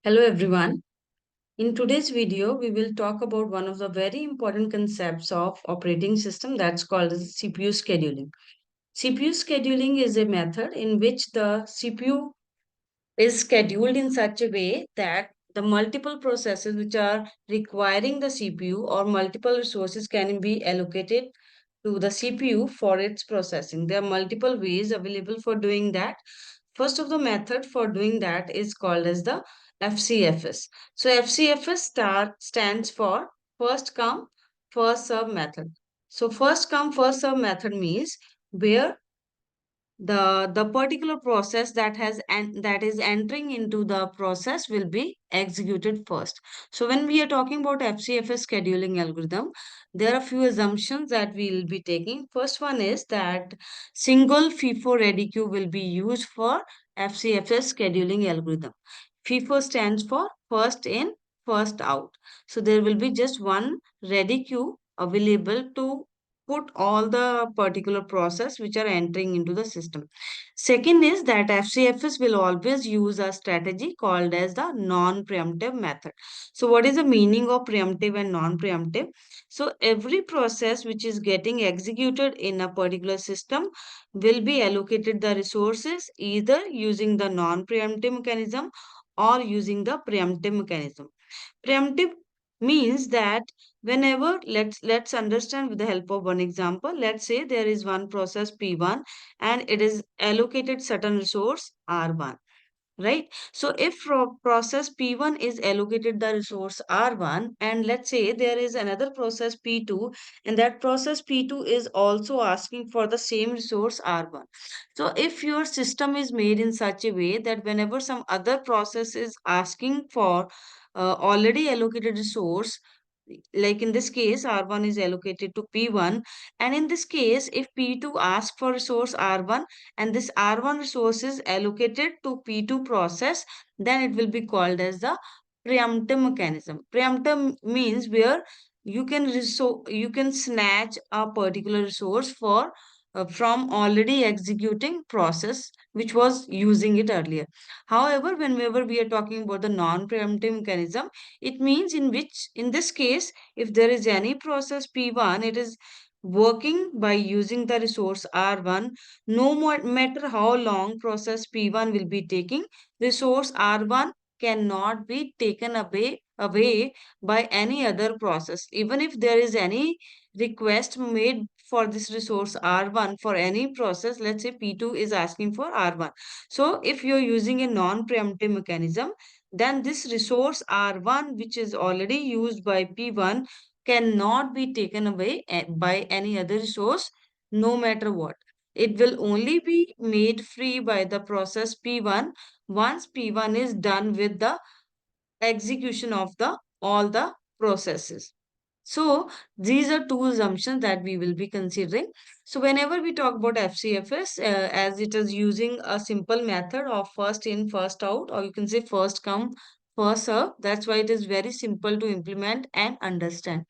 Hello everyone. In today's video, we will talk about one of the very important concepts of operating system that's called as CPU scheduling. CPU scheduling is a method in which the CPU is scheduled in such a way that the multiple processes which are requiring the CPU or multiple resources can be allocated to the CPU for its processing. There are multiple ways available for doing that. First of the method for doing that is called as the FCFS. So FCFS stands for first come, first serve method. So first come, first serve method means where the particular process that is entering into the process will be executed first. So when we are talking about FCFS scheduling algorithm, there are few assumptions that we will be taking. First one is that single FIFO ready queue will be used for FCFS scheduling algorithm. FIFO stands for first in, first out. So there will be just one ready queue available to put all the particular process which are entering into the system. Second is that FCFS will always use a strategy called as the non-preemptive method. So what is the meaning of preemptive and non-preemptive? So every process which is getting executed in a particular system will be allocated the resources either using the non-preemptive mechanism or using the preemptive mechanism. Preemptive means that whenever let's understand with the help of one example. Let's say there is one process P1 and it is allocated certain resource R1, right? So if process P1 is allocated the resource R1, and let's say there is another process P2, and that process P2 is also asking for the same resource R1. So if your system is made in such a way that whenever some other process is asking for already allocated resource, like in this case R1 is allocated to P1, and in this case if P2 asks for resource R1 and this R1 resource is allocated to P2 process, then it will be called as the preemptive mechanism. Preemptive means where you can snatch a particular resource for from already executing process which was using it earlier. However, whenever we are talking about the non-preemptive mechanism, it means in which in this case if there is any process P1, it is working by using the resource R1. No matter how long process P1 will be taking, resource R1 cannot be taken away by any other process. Even if there is any request made for this resource R1 for any process, let's say P2 is asking for R1. So if you're using a non-preemptive mechanism, then this resource R1, which is already used by P1, cannot be taken away by any other resource, no matter what. It will only be made free by the process P1 once P1 is done with the execution of the all the processes. So these are two assumptions that we will be considering. So whenever we talk about FCFS, as it is using a simple method of first in, first out, or you can say first come, first serve. That's why it is very simple to implement and understand.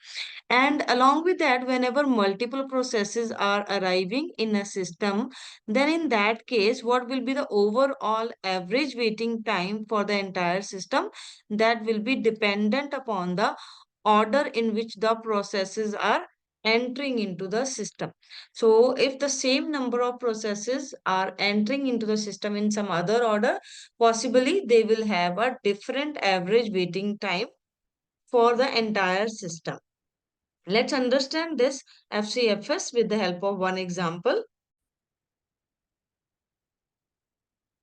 And along with that, whenever multiple processes are arriving in a system, then in that case, what will be the overall average waiting time for the entire system? That will be dependent upon the order in which the processes are entering into the system. So if the same number of processes are entering into the system in some other order, possibly they will have a different average waiting time for the entire system. Let's understand this FCFS with the help of one example.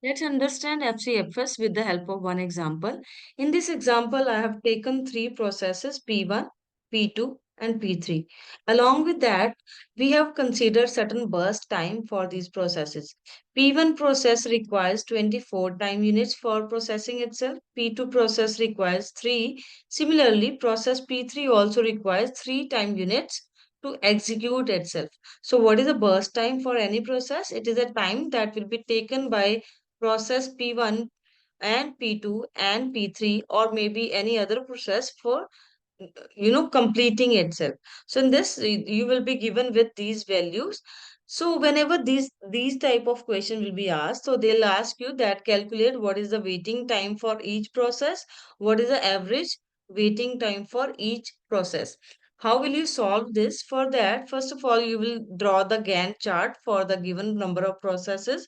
Let's understand FCFS with the help of one example. In this example, I have taken three processes P1, P2, and P3. Along with that, we have considered certain burst time for these processes. P1 process requires 24 time units for processing itself. P2 process requires 3. Similarly, process P3 also requires 3 time units to execute itself. So what is the burst time for any process? It is a time that will be taken by process P1 and P2 and P3 or maybe any other process for completing itself. So in this you will be given with these values. So whenever these type of question will be asked, so they'll ask you that calculate what is the waiting time for each process, what is the average waiting time for each process. How will you solve this? For that, first of all, you will draw the Gantt chart for the given number of processes.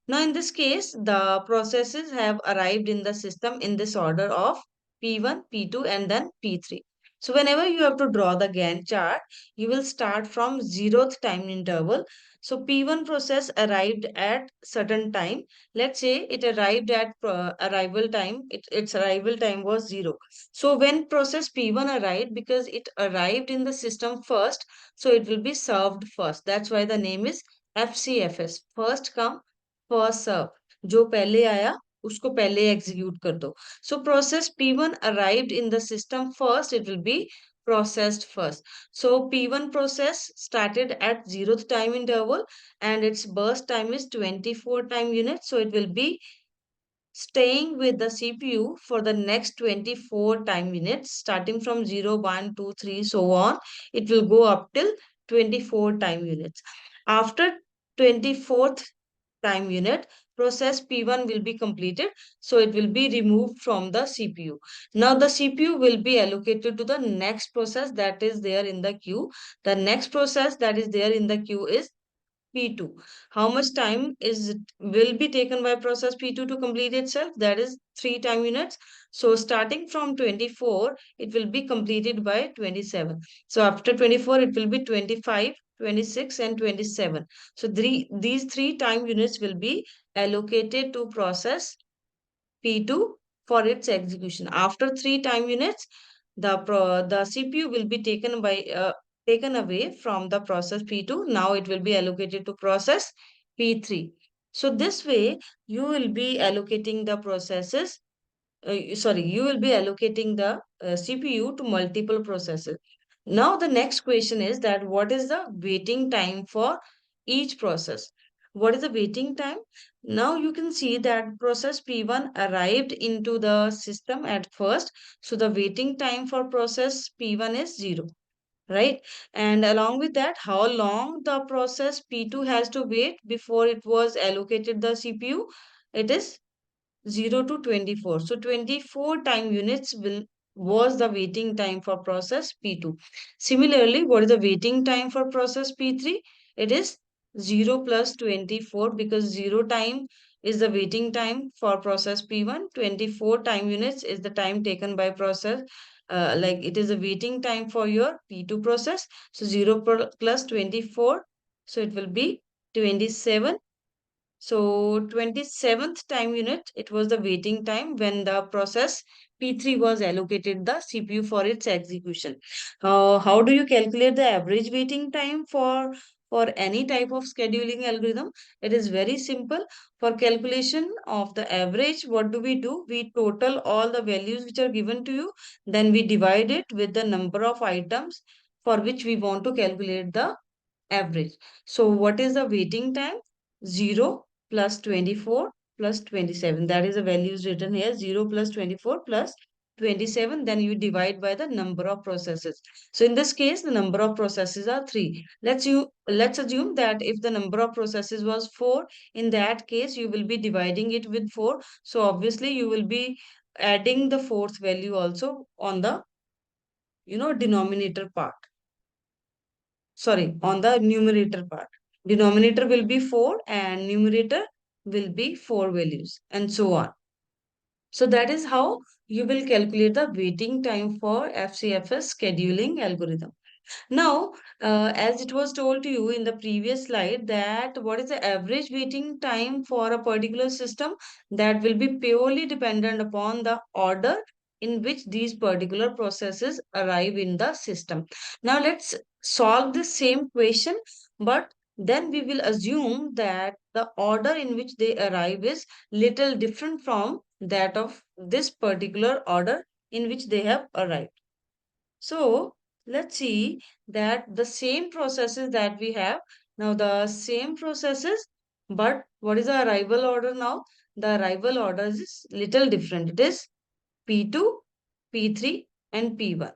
Now, in this case, the processes have arrived in the system in this order of P1, P2, and then P3. So, whenever you have to draw the Gantt chart, you will start from zeroth time interval. So, P1 process arrived at certain time. Let's say it arrived at arrival time. Its arrival time was 0. So, when process P1 arrived, because it arrived in the system first, so it will be served first. That's why the name is FCFS. First come first serve जो पहले आया उसको पहले execute कर दो so process P1 arrived in the system first it will be processed first so P1 process started at 0th time interval and its burst time is 24 time units so it will be staying with the CPU for the next 24 time units, starting from 0, 1, 2, 3, so on. It will go up till 24 time units. After 24th time unit, process P1 will be completed. So it will be removed from the CPU. Now the CPU will be allocated to the next process that is there in the queue. The next process that is there in the queue is P2. How much time is will be taken by process P2 to complete itself? That is 3 time units. So starting from 24, it will be completed by 27. So after 24, it will be 25, 26, and 27. So these three time units will be allocated to process P2 for its execution. After 3 time units, the CPU will be taken away from the process P2. Now it will be allocated to process P3. So this way, you will be allocating the processes you will be allocating the CPU to multiple processes. Now the next question is that what is the waiting time for each process? What is the waiting time? Now you can see that process P1 arrived into the system at first. So the waiting time for process P1 is 0, right? And along with that, how long the process P2 has to wait before it was allocated the CPU? It is 0 to 24. So 24 time units will was the waiting time for process P2. Similarly, what is the waiting time for process P3? It is 0 plus 24 because 0 time is the waiting time for process P1. 24 time units is the time taken by process. Like it is a waiting time for your P2 process. So 0 plus 24. So it will be 27 so 27th time unit, it was the waiting time when the process P3 was allocated the CPU for its execution. How do you calculate the average waiting time for any type of scheduling algorithm? It is very simple. For calculation of the average, what do? We total all the values which are given to you. Then we divide it with the number of items for which we want to calculate the average. So what is the waiting time? 0 plus 24 plus 27. That is the values written here. 0 plus 24 plus 27. Then you divide by the number of processes. So in this case, the number of processes are 3. Let's assume that if the number of processes was 4, in that case, you will be dividing it with 4. So obviously, you will be adding the fourth value also on the denominator part on the numerator part. Denominator will be 4 and numerator will be 4 values and so on. So that is how you will calculate the waiting time for FCFS scheduling algorithm. Now, as it was told to you in the previous slide that what is the average waiting time for a particular system that will be purely dependent upon the order in which these particular processes arrive in the system. Now, let's solve the same question, but then we will assume that the order in which they arrive is little different from that of this particular order in which they have arrived. So let's see that the same processes that we have now the same processes, but what is the arrival order now? The arrival order is little different. It is P2, P3 and P1.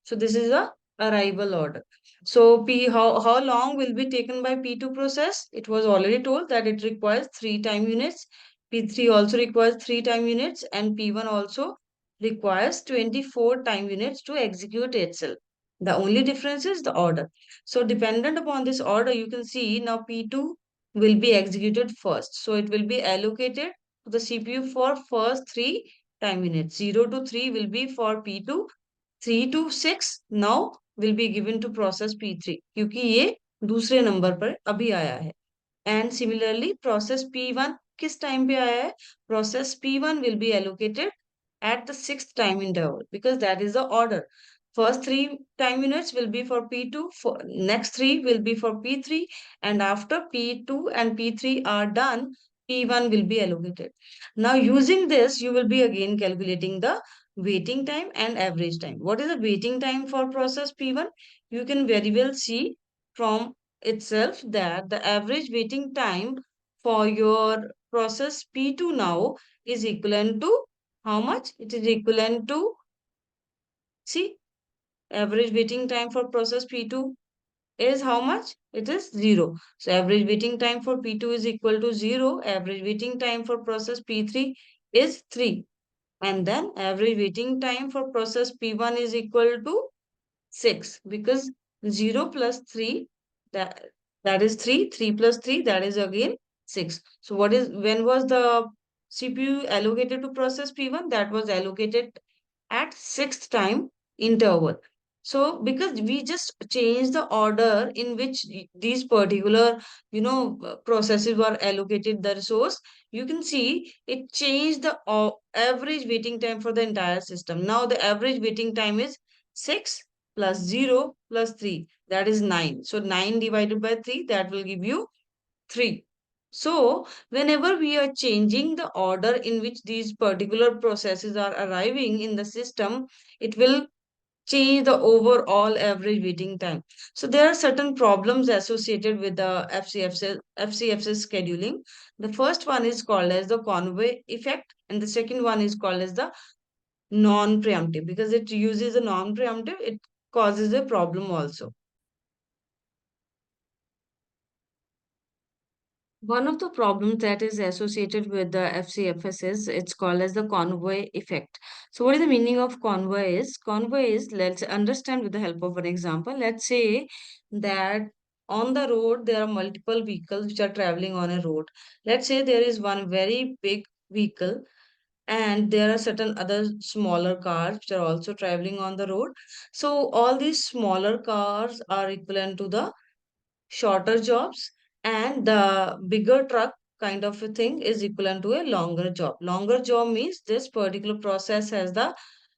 So this is the arrival order. So how long will be taken by P2 process? It was already told that it requires 3 time units. P3 also requires 3 time units and P1 also requires 24 time units to execute itself. The only difference is the order. So dependent upon this order, you can see now P2 will be executed first. So it will be allocated to the CPU for first 3 time units. 0 to 3 will be for P2, 3 to 6 now will be given to process P3 क्योंकि ये दूसरे number पर अभी आया है. And similarly, process P1 किस time पे आया है? Process P1 will be allocated at the sixth time interval because that is the order. First 3 time units will be for P2, for next 3 will be for P3, and after P2 and P3 are done, P1 will be allocated. Now, using this, you will be again calculating the waiting time and average time. What is the waiting time for process P1? You can very well see from itself that the average waiting time for your process P2 now is equivalent to how much? It is equivalent to, see, average waiting time for process P2 is how much? It is 0. So average waiting time for P2 is equal to 0. Average waiting time for process P3 is 3. And then average waiting time for process P1 is equal to 6 because 0 plus 3 that that is 3, 3 plus 3 that is again 6. So what is, when was the CPU allocated to process P1? That was allocated at sixth time interval. So because we just changed the order in which these particular, processes were allocated the resource, you can see it changed the average waiting time for the entire system. Now the average waiting time is 6 plus 0 plus 3, that is 9. So 9 divided by 3, that will give you 3. So, whenever we are changing the order in which these particular processes are arriving in the system, it will change the overall average waiting time. So, there are certain problems associated with the FCFS scheduling. The first one is called as the convoy effect, and the second one is called as the non-preemptive because it uses a non-preemptive, it causes a problem also. One of the problems that is associated with the FCFS is it's called as the convoy effect. So what is the meaning of convoy is? Convoy is, let's understand with the help of an example. Let's say that on the road there are multiple vehicles which are traveling on a road. Let's say there is one very big vehicle and there are certain other smaller cars which are also traveling on the road. So all these smaller cars are equivalent to the shorter jobs and the bigger truck kind of a thing is equivalent to a longer job. Longer job means this particular process has the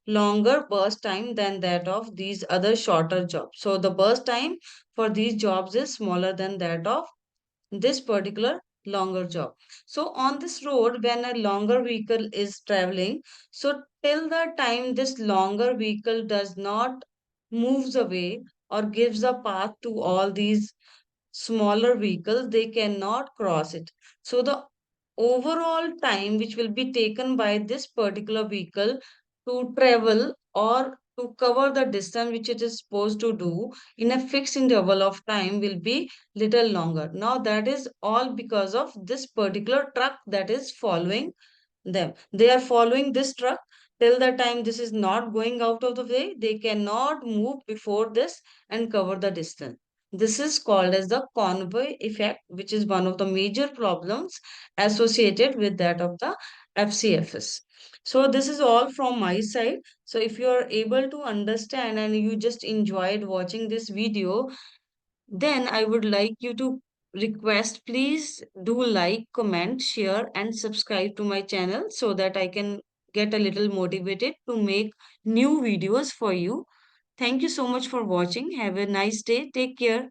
longer burst time than that of these other shorter jobs. So the burst time for these jobs is smaller than that of this particular longer job. So on this road, when a longer vehicle is traveling, so till the time this longer vehicle does not moves away or gives a path to all these smaller vehicles, they cannot cross it. So the overall time which will be taken by this particular vehicle to travel or to cover the distance which it is supposed to do in a fixed interval of time will be little longer. Now that is all because of this particular truck that is following them. They are following this truck till the time this is not going out of the way. They cannot move before this and cover the distance. This is called as the convoy effect, which is one of the major problems associated with that of the FCFS. So this is all from my side. So if you are able to understand and you just enjoyed watching this video, then I would like you to request, please do like, comment, share, and subscribe to my channel so that I can get a little motivated to make new videos for you. Thank you so much for watching. Have a nice day. Take care.